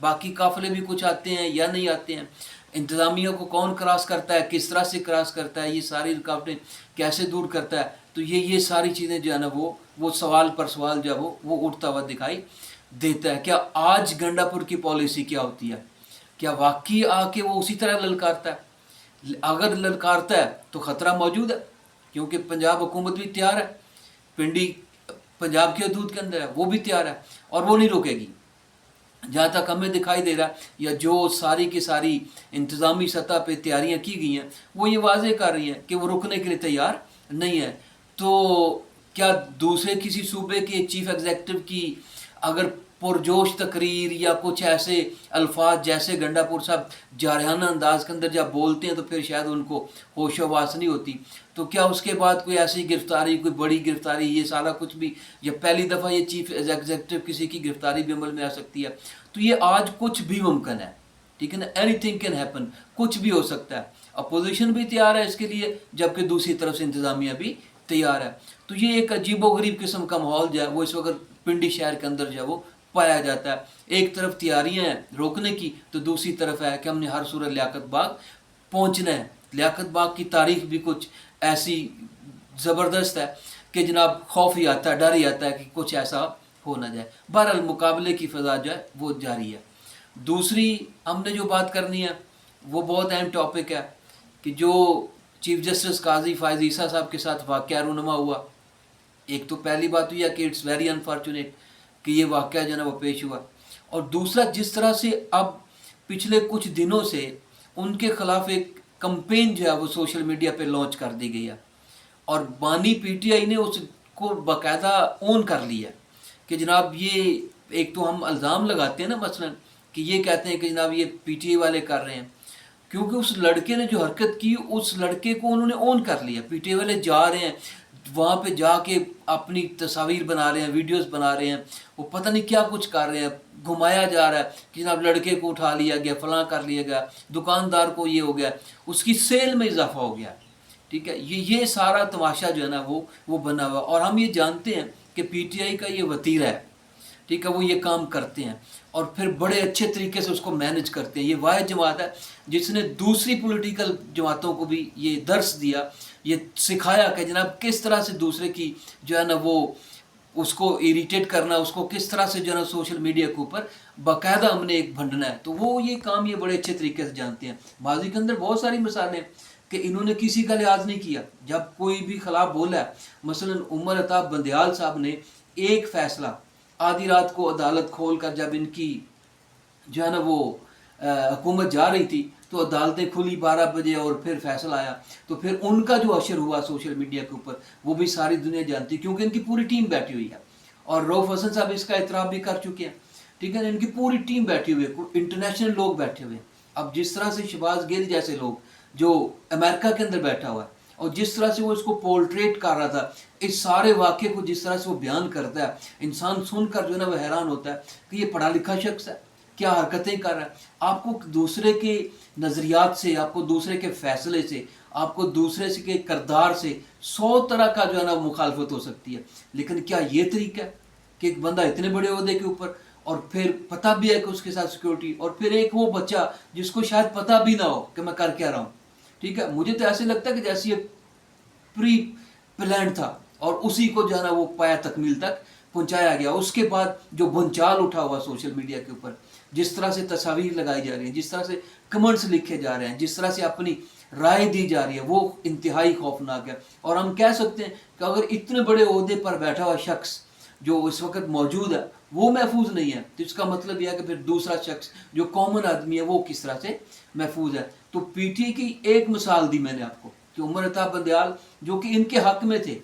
باقی قافلے بھی کچھ آتے ہیں یا نہیں آتے ہیں, انتظامیہ کو کون کراس کرتا ہے, کس طرح سے کراس کرتا ہے, یہ ساری رکاوٹیں کیسے دور کرتا ہے. تو یہ ساری چیزیں جو ہے نا وہ سوال پر سوال جو ہے وہ اٹھتا ہوا دکھائی دیتا ہے. کیا آج گنڈا پور کی پالیسی کیا ہوتی ہے؟ کیا واقعی آ کے وہ اسی طرح للکارتا ہے؟ اگر للکارتا ہے تو خطرہ موجود ہے, کیونکہ پنجاب حکومت بھی تیار ہے, پنڈی پنجاب کی حدود کے اندر ہے, وہ بھی تیار ہے اور وہ نہیں روکے گی. جہاں تک ہمیں دکھائی دے رہا یا جو ساری کی ساری انتظامی سطح پہ تیاریاں کی گئی ہیں وہ یہ واضح کر رہی ہیں کہ وہ رکنے کے لیے تیار نہیں ہے. تو کیا دوسرے کسی صوبے کے چیف ایگزیکٹو کی اگر پرجوش تقریر یا کچھ ایسے الفاظ جیسے گنڈا پور صاحب جارحانہ انداز کے اندر جب بولتے ہیں تو پھر شاید ان کو ہوش و واس نہیں ہوتی, تو کیا اس کے بعد کوئی ایسی گرفتاری, کوئی بڑی گرفتاری, یہ سارا کچھ بھی, یا پہلی دفعہ یہ چیف ایگزیکٹو کسی کی گرفتاری بھی عمل میں آ سکتی ہے؟ تو یہ آج کچھ بھی ممکن ہے, ٹھیک ہے نا, اینی تھنگ کین ہیپن, کچھ بھی ہو سکتا ہے. اپوزیشن بھی تیار ہے اس کے لیے, جبکہ دوسری طرف سے انتظامیہ بھی تیار ہے. تو یہ ایک عجیب و غریب قسم کا ماحول جو ہے وہ اس وقت پنڈی شہر کے اندر جو ہے وہ پایا جاتا ہے. ایک طرف تیاریاں ہیں روکنے کی, تو دوسری طرف ہے کہ ہم نے ہر صورت لیاقت باغ پہنچنا ہے. لیاقت باغ کی تاریخ بھی کچھ ایسی زبردست ہے کہ جناب خوف ہی آتا ہے, ڈر ہی آتا ہے کہ کچھ ایسا ہو نہ جائے. بہرحال مقابلے کی فضا جو ہے وہ جاری ہے. دوسری ہم نے جو بات کرنی ہے وہ بہت اہم ٹاپک ہے کہ جو چیف جسٹس قاضی فائز عیسیٰ صاحب کے ساتھ واقعہ رونما ہوا. ایک تو پہلی بات ہوئی ہے کہ اٹس ویری انفارچونیٹ کہ یہ واقعہ جو ہے نا وہ پیش ہوا, اور دوسرا جس طرح سے اب پچھلے کچھ دنوں سے ان کے خلاف ایک کمپین جو ہے وہ سوشل میڈیا پہ لانچ کر دی گئی ہے, اور بانی پی ٹی آئی نے اس کو باقاعدہ اون کر لیا کہ جناب یہ ایک تو ہم الزام لگاتے ہیں نا, مثلا کہ یہ کہتے ہیں کہ جناب یہ پی ٹی آئی والے کر رہے ہیں, کیونکہ اس لڑکے نے جو حرکت کی اس لڑکے کو انہوں نے اون کر لیا. پی ٹی آئی والے جا رہے ہیں وہاں پہ جا کے اپنی تصاویر بنا رہے ہیں, ویڈیوز بنا رہے ہیں, وہ پتہ نہیں کیا کچھ کر رہے ہیں, گھمایا جا رہا ہے کہ جناب لڑکے کو اٹھا لیا گیا, فلاں کر لیا گیا, دکاندار کو یہ ہو گیا, اس کی سیل میں اضافہ ہو گیا. ٹھیک ہے, یہ سارا تماشا جو ہے نا وہ بنا ہوا, اور ہم یہ جانتے ہیں کہ پی ٹی آئی کا یہ وتیرہ ہے, ٹھیک ہے, وہ یہ کام کرتے ہیں اور پھر بڑے اچھے طریقے سے اس کو مینج کرتے ہیں. یہ واحد جماعت ہے جس نے دوسری پولیٹیکل جماعتوں کو بھی یہ درس دیا, یہ سکھایا کہ جناب کس طرح سے دوسرے کی جو ہے نا وہ اس کو اریٹیٹ کرنا, اس کو کس طرح سے جو ہے نا سوشل میڈیا کے اوپر باقاعدہ ہم نے ایک بھنڈنا ہے. تو وہ یہ کام یہ بڑے اچھے طریقے سے جانتے ہیں. ماضی کے اندر بہت ساری مثالیں کہ انہوں نے کسی کا لحاظ نہیں کیا, جب کوئی بھی خلاف بولا ہے, مثلا عمر عطا بندیال صاحب نے ایک فیصلہ آدھی رات کو عدالت کھول کر جب ان کی جو ہے نا وہ حکومت جا رہی تھی تو عدالتیں کھلی 12 بجے اور پھر فیصلہ آیا, تو پھر ان کا جو اشر ہوا سوشل میڈیا کے اوپر وہ بھی ساری دنیا جانتی, کیونکہ ان کی پوری ٹیم بیٹھی ہوئی ہے, اور رؤف حسن صاحب اس کا اعتراف بھی کر چکے ہیں. ٹھیک ہے, ان کی پوری ٹیم بیٹھی ہوئی ہے, انٹرنیشنل لوگ بیٹھے ہوئے ہیں. اب جس طرح سے شہباز گیل جیسے لوگ جو امریکہ کے اندر بیٹھا ہوا ہے, اور جس طرح سے وہ اس کو پورٹریٹ کر رہا تھا, اس سارے واقعے کو جس طرح سے وہ بیان کرتا ہے, انسان سن کر جو ہے نا وہ حیران ہوتا ہے کہ یہ پڑھا لکھا شخص ہے, کیا حرکتیں کر رہا ہے. آپ کو دوسرے کے نظریات سے, آپ کو دوسرے کے فیصلے سے, آپ کو دوسرے کے کردار سے 100 طرح کا جو ہے نا مخالفت ہو سکتی ہے, لیکن کیا یہ طریقہ ہے کہ ایک بندہ اتنے بڑے عہدے کے اوپر, اور پھر پتہ بھی ہے کہ اس کے ساتھ سیکورٹی, اور پھر ایک وہ بچہ جس کو شاید پتہ بھی نہ ہو کہ میں کر کیا رہا ہوں. ٹھیک ہے, مجھے تو ایسے لگتا ہے کہ جیسے یہ پری پلان تھا اور اسی کو جو ہے نا وہ پایا تکمیل تک پہنچایا گیا. اس کے بعد جو بنچال اٹھا ہوا سوشل میڈیا کے اوپر, جس طرح سے تصاویر لگائی جا رہی ہیں, جس طرح سے کمنٹس لکھے جا رہے ہیں, جس طرح سے اپنی رائے دی جا رہی ہے, وہ انتہائی خوفناک ہے. اور ہم کہہ سکتے ہیں کہ اگر اتنے بڑے عہدے پر بیٹھا ہوا شخص جو اس وقت موجود ہے وہ محفوظ نہیں ہے, تو اس کا مطلب یہ ہے کہ پھر دوسرا شخص جو کامن آدمی ہے وہ کس طرح سے محفوظ ہے. تو پی ٹی کی ایک مثال دی میں نے آپ کو کہ عمر عطا بندیال جو کہ ان کے حق میں تھے,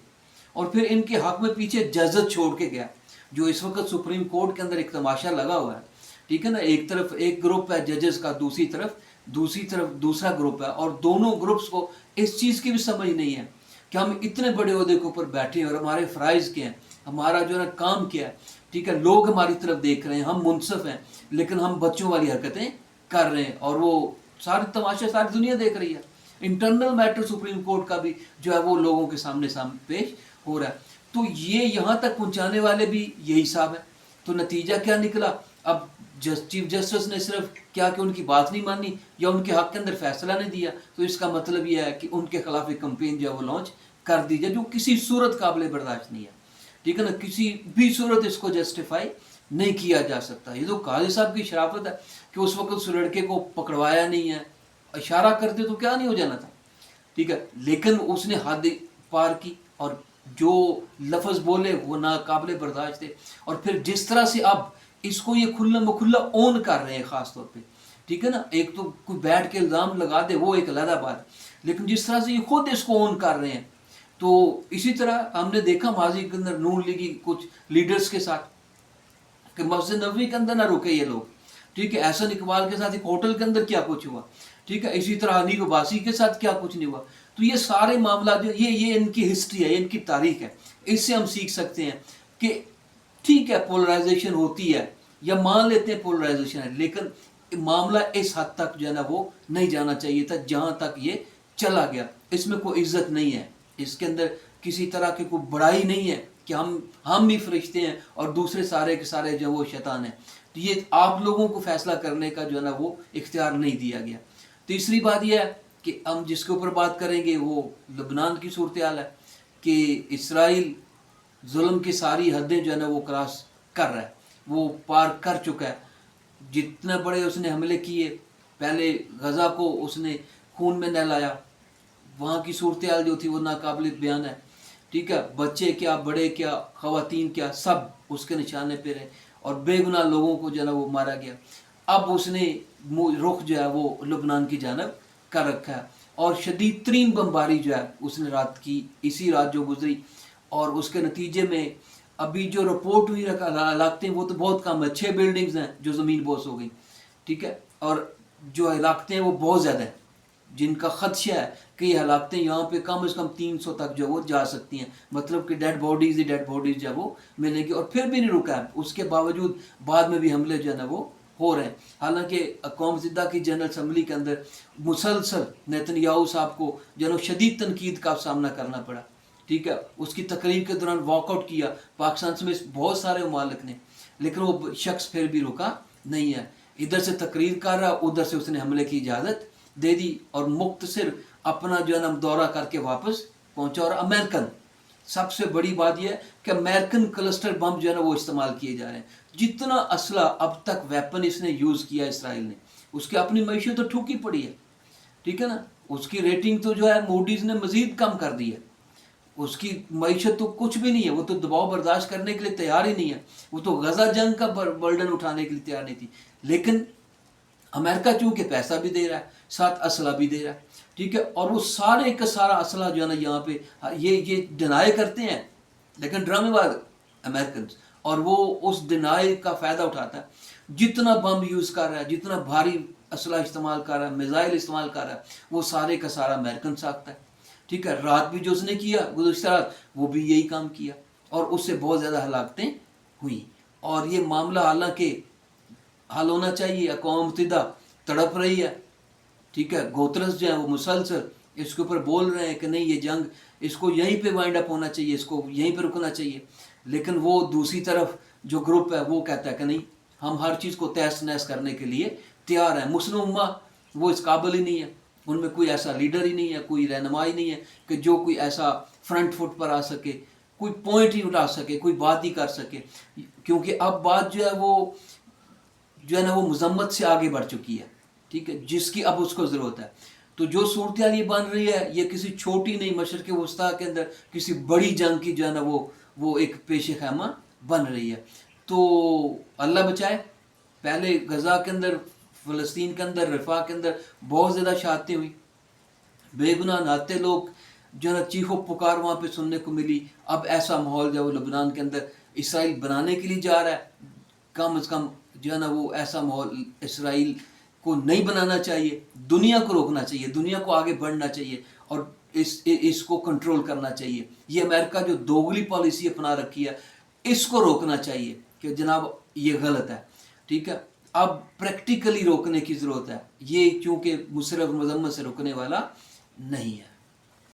اور پھر ان کے حق میں پیچھے ججز چھوڑ کے گیا, جو اس وقت سپریم کورٹ کے اندر ایک تماشا لگا ہوا ہے. ٹھیک ہے نا, ایک طرف ایک گروپ ہے ججز کا, دوسری طرف دوسرا گروپ ہے, اور دونوں گروپس کو اس چیز کی بھی سمجھ نہیں ہے کہ ہم اتنے بڑے عہدے کے اوپر بیٹھے ہیں اور ہمارے فرائض کیا ہیں, ہمارا جو ہے نا کام کیا ہے. ٹھیک ہے, لوگ ہماری طرف دیکھ رہے ہیں, ہم منصف ہیں, لیکن ہم بچوں والی حرکتیں کر رہے ہیں, اور وہ ساری تماشا ساری دنیا دیکھ رہی ہے. انٹرنل میٹر سپریم کورٹ کا بھی جو ہے وہ لوگوں کے سامنے پیش ہو رہا ہے. تو یہ یہاں تک پہنچانے والے بھی یہی صاحب ہیں تو نتیجہ کیا نکلا؟ اب چیف جسٹس نے صرف کیا کہ ان کی بات نہیں مانی یا ان کے حق کے اندر فیصلہ نہیں دیا، تو اس کا مطلب یہ ہے کہ ان کے خلاف ایک کمپین جو ہے وہ لانچ کر دی جائے، جو کسی صورت قابل برداشت نہیں ہے، ٹھیک ہے نا، کسی بھی صورت اس کو جسٹیفائی نہیں کیا جا سکتا۔ یہ تو قاضی صاحب کی شرافت ہے کہ اس وقت اس لڑکے کو پکڑوایا نہیں ہے، اشارہ کرتے تو کیا نہیں ہو جانا تھا، ٹھیک ہے، لیکن اس نے حد پار کی اور جو لفظ بولے وہ ناقابل برداشت تھے۔ اور پھر جس طرح سے اب اس کو یہ کھلا مکھلا اون کر رہے ہیں خاص طور پہ، ٹھیک ہے نا، ایک تو کوئی بیٹھ کے الزام لگا دے وہ ایک علیحدہ بات، لیکن جس طرح سے یہ خود اس کو اون کر رہے ہیں، تو اسی طرح ہم نے دیکھا ماضی کے اندر نون لیگی کچھ لیڈرز کے ساتھ کہ مسجد نبوی کے اندر نہ رکے یہ لوگ، ٹھیک ہے، احسن اقبال کے ساتھ ایک ہوٹل کے اندر کیا کچھ ہوا، ٹھیک ہے، اسی طرح حنیف عباسی کے ساتھ کیا کچھ نہیں ہوا۔ تو یہ سارے معاملات جو یہ ان کی ہسٹری ہے، یہ ان کی تاریخ ہے، اس سے ہم سیکھ سکتے ہیں کہ ٹھیک ہے پولرائزیشن ہوتی ہے یا مان لیتے ہیں پولرائزیشن ہے، لیکن معاملہ اس حد تک جو ہے نا وہ نہیں جانا چاہیے تھا جہاں تک یہ چلا گیا۔ اس میں کوئی عزت نہیں ہے، اس کے اندر کسی طرح کی کوئی بڑائی نہیں ہے کہ ہم بھی فرشتے ہیں اور دوسرے سارے کے سارے جو وہ شیطان ہیں، تو یہ آپ لوگوں کو فیصلہ کرنے کا جو ہے نا وہ اختیار نہیں دیا گیا۔ تیسری بات یہ ہے کہ ہم جس کے اوپر بات کریں گے وہ لبنان کی صورتحال ہے کہ اسرائیل ظلم کی ساری حدیں جو ہے نا وہ کراس کر رہا ہے، وہ پار کر چکا ہے، جتنے بڑے اس نے حملے کیے، پہلے غزہ کو اس نے خون میں نہلایا، وہاں کی صورتحال جو تھی وہ ناقابل بیان ہے، ٹھیک ہے، بچے کیا بڑے کیا خواتین کیا سب اس کے نشانے پہ رہے اور بے گناہ لوگوں کو جو ہے نا وہ مارا گیا۔ اب اس نے رخ جو ہے وہ لبنان کی جانب کر رکھا ہے اور شدید ترین بمباری جو ہے اس نے رات کی، اسی رات جو گزری، اور اس کے نتیجے میں ابھی جو رپورٹ ہوئی ہلاکتیں وہ تو بہت کم ہے، 6 بلڈنگز ہیں جو زمین بوس ہو گئی، ٹھیک ہے، اور جو ہلاکتیں وہ بہت زیادہ ہیں، جن کا خدشہ ہے کہ یہ ہلاکتیں یہاں پہ کم از کم 300 تک جو وہ جا سکتی ہیں، مطلب کہ ڈیڈ باڈیز جو وہ ملیں گی، اور پھر بھی نہیں رکا ہے، اس کے باوجود بعد میں بھی حملے جو ہے نا وہ ہو رہے ہیں۔ حالانکہ اقوام متحدہ کی جنرل اسمبلی کے اندر مسلسل نیتنیاہو صاحب کو جو ہے شدید تنقید کا سامنا کرنا پڑا، ٹھیک ہے، اس کی تقریر کے دوران واک آؤٹ کیا پاکستان سمیت بہت سارے ممالک نے، لیکن وہ شخص پھر بھی رکا نہیں ہے، ادھر سے تقریر کر رہا، ادھر سے اس نے حملے کی اجازت دے دی اور مختصر اپنا جو ہے نا دورہ کر کے واپس پہنچا۔ اور امریکن سب سے بڑی بات یہ ہے کہ امریکن کلسٹر بم جو ہے نا وہ استعمال کیے جا رہے ہیں، جتنا اسلحہ اب تک ویپن اس نے یوز کیا اسرائیل نے، اس کی اپنی معیشت تو ٹھوکی پڑی ہے، ٹھیک ہے نا، اس کی ریٹنگ تو جو ہے موڈیز نے مزید کم کر دی ہے، اس کی معیشت تو کچھ بھی نہیں ہے، وہ تو دباؤ برداشت کرنے کے لیے تیار ہی نہیں ہے، وہ تو غزہ جنگ کا برڈن اٹھانے کے لیے تیار نہیں تھی، لیکن امریکہ چونکہ پیسہ بھی دے رہا ہے ساتھ اسلحہ بھی دے رہا ہے، ٹھیک ہے، اور وہ سارے کا سارا اسلحہ جو ہے نا یہاں پہ یہ ڈینائی کرتے ہیں، لیکن ڈرامے باز امریکنز، اور وہ اس ڈینائی کا فائدہ اٹھاتا ہے، جتنا بم یوز کر رہا ہے، جتنا بھاری اسلحہ استعمال کر رہا ہے، میزائل استعمال کر رہا ہے، وہ سارے کا سارا امریکن ساختہ ہے، ٹھیک ہے، رات بھی جو اس نے کیا گزشتہ رات وہ بھی یہی کام کیا اور اس سے بہت زیادہ ہلاکتیں ہوئیں، اور یہ معاملہ حالانکہ حل ہونا چاہیے، اقوام متحدہ تڑپ رہی ہے، ٹھیک ہے، گوترس جو ہیں وہ مسلسل اس کے اوپر بول رہے ہیں کہ نہیں یہ جنگ اس کو یہیں پہ وائنڈ اپ ہونا چاہیے، اس کو یہیں پہ رکنا چاہیے، لیکن وہ دوسری طرف جو گروپ ہے وہ کہتا ہے کہ نہیں ہم ہر چیز کو تہس نہس کرنے کے لیے تیار ہیں۔ مسلم امہ وہ اس قابل ہی نہیں ہے، ان میں کوئی ایسا لیڈر ہی نہیں ہے، کوئی رہنمائی نہیں ہے کہ جو کوئی ایسا فرنٹ فٹ پر آ سکے، کوئی پوائنٹ ہی اٹھا سکے، کوئی بات ہی کر سکے، کیونکہ اب بات جو ہے وہ مذمت سے آگے بڑھ چکی ہے، ٹھیک ہے، جس کی اب اس کو ضرورت ہے۔ تو جو صورتحال یہ بن رہی ہے یہ کسی چھوٹی نہیں، مشرق وسطیٰ کے اندر کسی بڑی جنگ کی جو ہے نا وہ ایک پیش خیمہ بن رہی ہے۔ تو اللہ بچائے، پہلے غزہ کے اندر، فلسطین کے اندر، رفح کے اندر بہت زیادہ شہادتیں ہوئی، بے گناہ نہاتے لوگ جو ہے نا چیخ و پکار وہاں پہ سننے کو ملی۔ اب ایسا ماحول جو ہے وہ لبنان کے اندر اسرائیل بنانے کے لیے جا رہا ہے، کم از کم جو ہے نا وہ ایسا ماحول اسرائیل کو نہیں بنانا چاہیے، دنیا کو روکنا چاہیے، دنیا کو آگے بڑھنا چاہیے اور اس کو کنٹرول کرنا چاہیے۔ یہ امریکہ جو دوغلی پالیسی اپنا رکھی ہے اس کو روکنا چاہیے کہ جناب یہ غلط ہے، ٹھیک ہے، اب پریکٹیکلی روکنے کی ضرورت ہے، یہ چونکہ صرف مذمت سے روکنے والا نہیں ہے۔